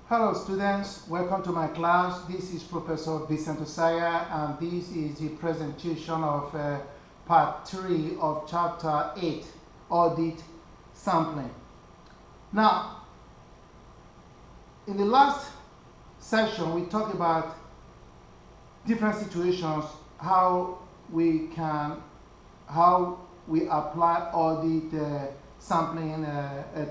Hello students, welcome to my class. This is Professor Vincent Osaya and this is the presentation of part 3 of chapter 8, Audit Sampling. Now, in the last session we talked about different situations, how we apply audit sampling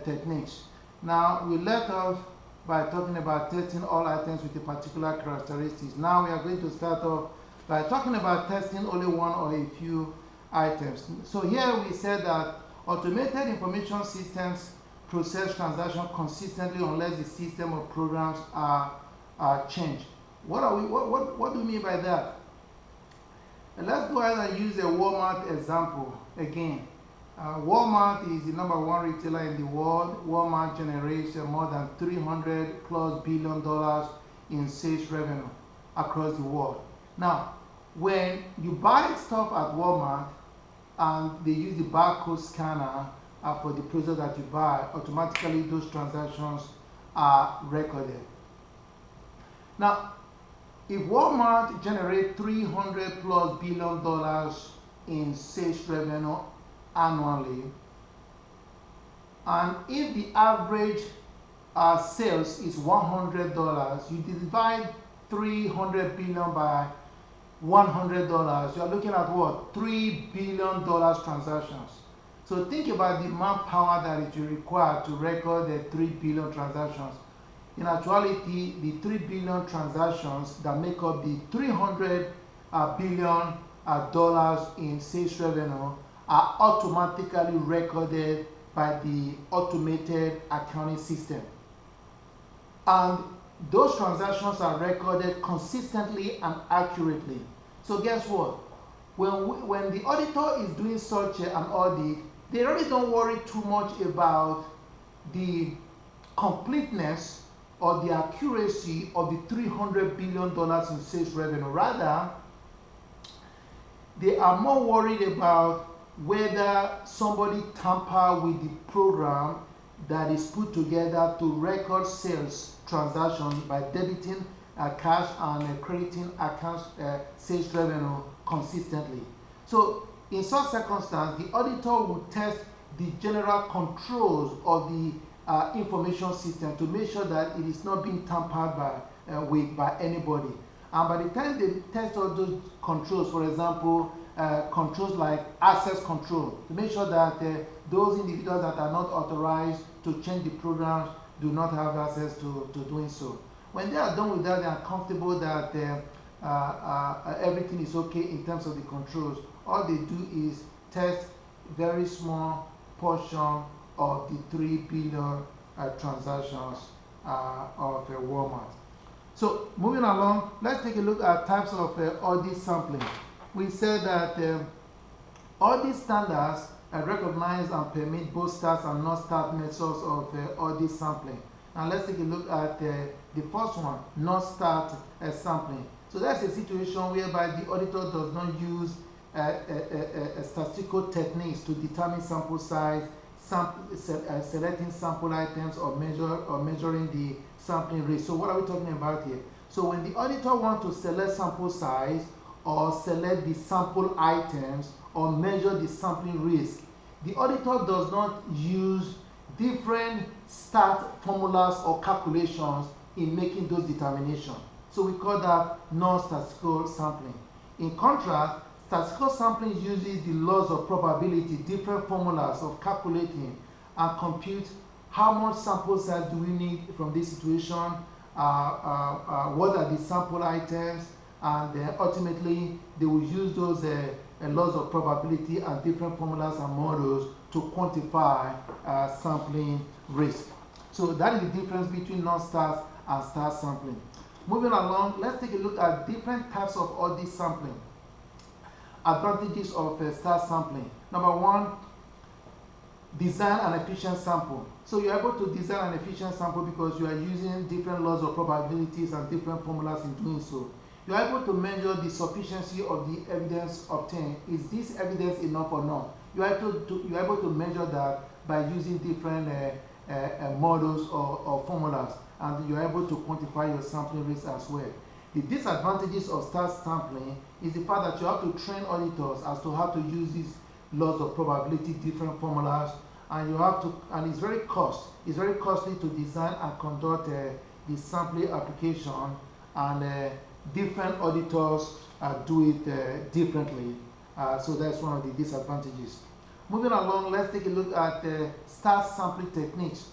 techniques. Now we left off by talking about testing all items with a particular characteristics. Now we are going to start off by talking about testing only one or a few items. So here we said that automated information systems process transactions consistently unless the system or programs are changed. What do we mean by that? And let's go ahead and use a Walmart example again. Walmart is the #1 retailer in the world. Walmart generates more than $300+ billion in sales revenue across the world. Now, when you buy stuff at Walmart and they use the barcode scanner for the product that you buy, automatically those transactions are recorded. Now, if Walmart generates $300+ billion in sales revenue annually, and if the average sales is $100, you divide 300 billion by $100, you are looking at what? $3 billion transactions. So think about the manpower that it will require to record the 3 billion transactions. In actuality, the 3 billion transactions that make up the $300 billion in sales revenue are automatically recorded by the automated accounting system. And those transactions are recorded consistently and accurately. So guess what? When the auditor is doing such an audit, they really don't worry too much about the completeness or the accuracy of the $300 billion in sales revenue. Rather, they are more worried about whether somebody tampered with the program that is put together to record sales transactions by debiting cash and crediting accounts sales revenue consistently. So in such circumstance, the auditor will test the general controls of the information system to make sure that it is not being tampered with by anybody. And by the time they test all those controls, for example, controls like access control, to make sure that those individuals that are not authorized to change the programs do not have access to doing so. When they are done with that, they are comfortable that everything is okay in terms of the controls. All they do is test very small portion of the 3 billion transactions of Walmart. So moving along, let's take a look at types of audit sampling. We said that audit standards recognize and permit both start and non-start methods of audit sampling. Now let's take a look at the first one, non-start sampling. So that's a situation whereby the auditor does not use statistical techniques to determine sample size, selecting sample items, or measuring the sampling rate. So what are we talking about here? So when the auditor wants to select sample size, or select the sample items, or measure the sampling risk, the auditor does not use different stat formulas or calculations in making those determinations. So we call that non-statistical sampling. In contrast, statistical sampling uses the laws of probability, different formulas of calculating and compute how much sample size do we need from this situation, what are the sample items, and ultimately they will use those laws of probability and different formulas and models to quantify sampling risk. So that is the difference between non-start and start sampling. Moving along, let's take a look at different types of audit sampling. Advantages of start sampling. Number one, design an efficient sample. So you're able to design an efficient sample because you are using different laws of probabilities and different formulas in doing so. You are able to measure the sufficiency of the evidence obtained. Is this evidence enough or not? You are able to measure that by using different models or formulas, and you're able to quantify your sampling rates as well. The disadvantages of star sampling is the fact that you have to train auditors as to how to use these laws of probability, different formulas, and you have to, and it's very costly to design and conduct the sampling application, and different auditors do it differently. So that's one of the disadvantages. Moving along, let's take a look at star sampling techniques.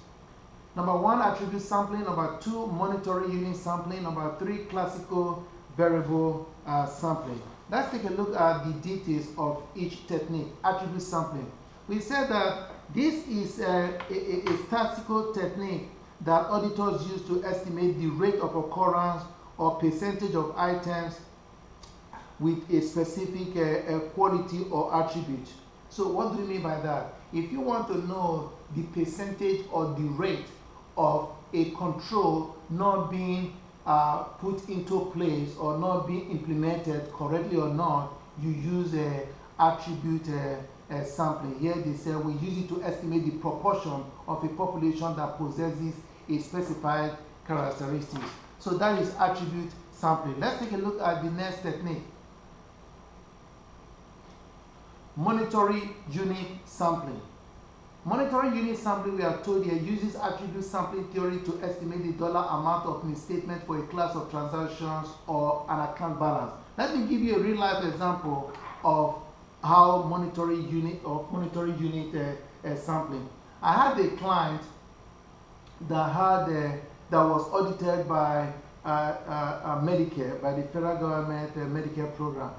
Number 1, attribute sampling. Number 2, monetary unit sampling. Number 3, classical variable sampling. Let's take a look at the details of each technique. Attribute sampling. We said that this is a statistical technique that auditors use to estimate the rate of occurrence or percentage of items with a specific quality or attribute. So what do you mean by that? If you want to know the percentage or the rate of a control not being put into place or not being implemented correctly or not, you use attribute sampling. Here they say we use it to estimate the proportion of a population that possesses a specified characteristics. So that is attribute sampling. Let's take a look at the next technique. Monetary unit sampling. Monetary unit sampling, we are told here, uses attribute sampling theory to estimate the dollar amount of misstatement for a class of transactions or an account balance. Let me give you a real life example of how monetary unit sampling. I had a client that was audited by Medicare, by the federal government Medicare program,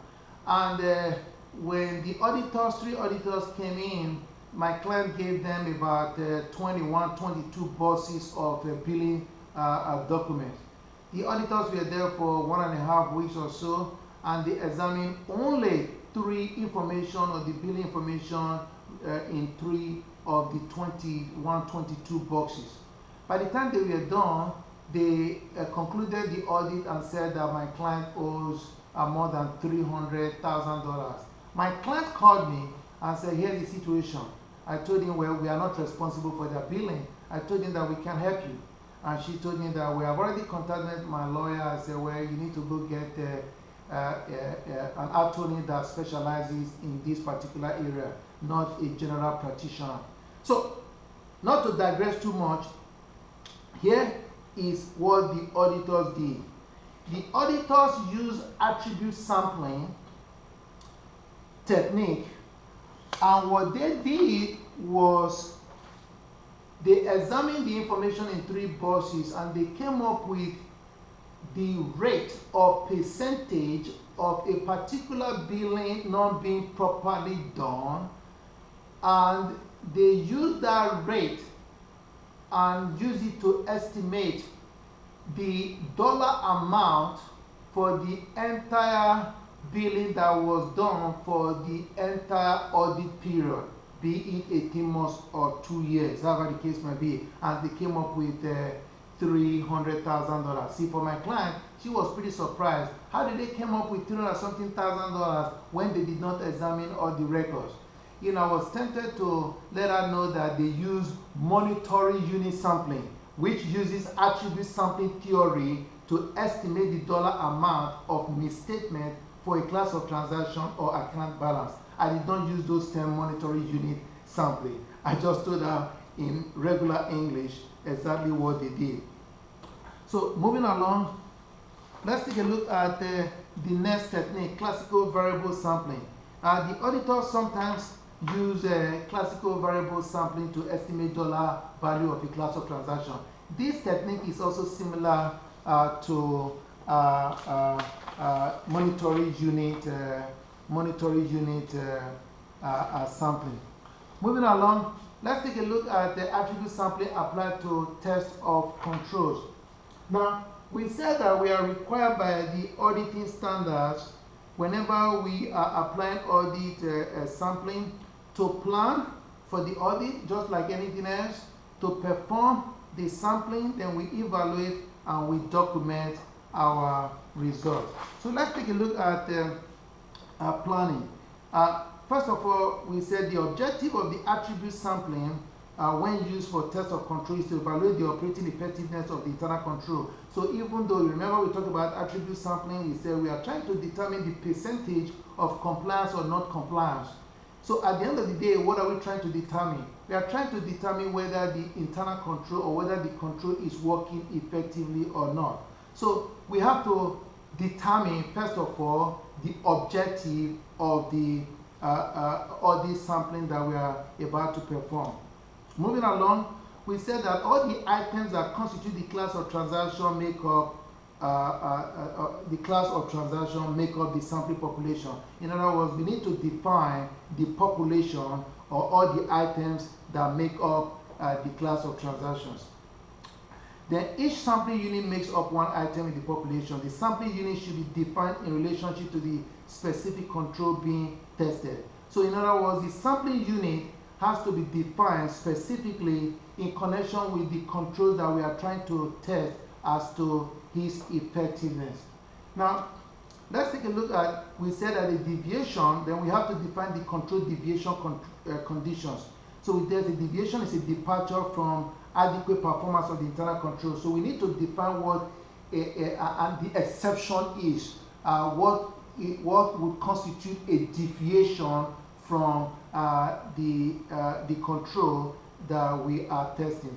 and when the auditors, 3 auditors came in, my client gave them about 21, 22 boxes of billing documents. The auditors were there for 1.5 weeks or so, and they examined only 3 information or the billing information in 3 of the 21, 22 boxes. By the time they were done, they concluded the audit and said that my client owes more than $300,000. My client called me and said, here's the situation. I told him, well, we are not responsible for their billing. I told him that we can help you. And she told me that we have already contacted my lawyer. I said, well, you need to go get an attorney that specializes in this particular area, not a general practitioner. So, not to digress too much, here is what the auditors did. The auditors used attribute sampling technique, and what they did was they examined the information in 3 boxes, and they came up with the rate or percentage of a particular billing not being properly done, and they used that rate and use it to estimate the dollar amount for the entire billing that was done for the entire audit period, be it 18 months or 2 years, however the case may be, and they came up with $300,000. See, for my client, she was pretty surprised. How did they come up with $300-something thousand when they did not examine all the records? You know, I was tempted to let her know that they use monetary unit sampling, which uses attribute sampling theory to estimate the dollar amount of misstatement for a class of transaction or account balance. I did not use those terms monetary unit sampling. I just told her in regular English exactly what they did. So moving along, let's take a look at the next technique, classical variable sampling. The auditors sometimes use classical variable sampling to estimate dollar value of a class of transaction. This technique is also similar to monetary unit sampling. Moving along, let's take a look at the attribute sampling applied to test of controls. Now, we said that we are required by the auditing standards whenever we are applying audit sampling to plan for the audit, just like anything else, to perform the sampling, then we evaluate and we document our results. So let's take a look at planning. First of all, we said the objective of the attribute sampling when used for test of control is to evaluate the operating effectiveness of the internal control. So even though, you remember we talked about attribute sampling, we said we are trying to determine the percentage of compliance or not compliance. So at the end of the day, what are we trying to determine? We are trying to determine whether the internal control or whether the control is working effectively or not. So we have to determine, first of all, the objective of the all this sampling that we are about to perform. Moving along, we said that all the items that constitute the class of transaction make up the sampling population. In other words, we need to define the population or all the items that make up the class of transactions. Then each sampling unit makes up one item in the population. The sampling unit should be defined in relationship to the specific control being tested. So in other words, the sampling unit has to be defined specifically in connection with the control that we are trying to test as to its effectiveness. Now, let's take a look at, we said that a deviation, then we have to define the control deviation conditions. So there's a deviation is a departure from adequate performance of the internal control. So we need to define what the exception is. What would constitute a deviation from the control that we are testing.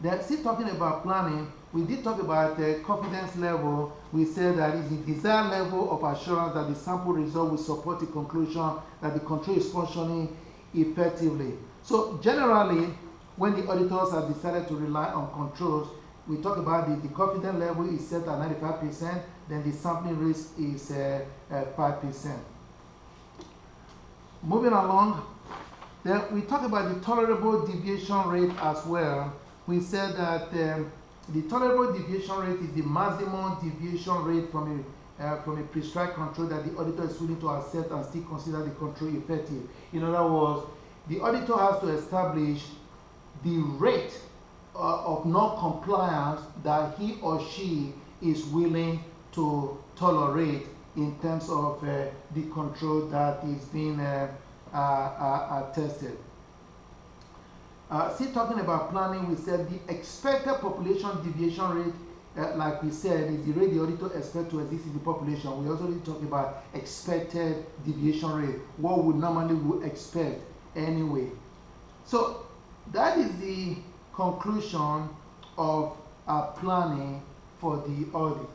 Then, still talking about planning, we did talk about the confidence level. We said that it's the desired level of assurance that the sample result will support the conclusion that the control is functioning effectively. So generally, when the auditors have decided to rely on controls, we talk about the confidence level is set at 95%, then the sampling risk is 5%. Moving along, then we talk about the tolerable deviation rate as well. We said that the tolerable deviation rate is the maximum deviation rate from a prescribed control that the auditor is willing to accept and still consider the control effective. In other words, the auditor has to establish the rate of non-compliance that he or she is willing to tolerate in terms of the control that is being tested. Still talking about planning, we said the expected population deviation rate, like we said, is the rate the auditor expects to exist in the population. We also need to talk about expected deviation rate, what we normally would expect anyway. So that is the conclusion of our planning for the audit.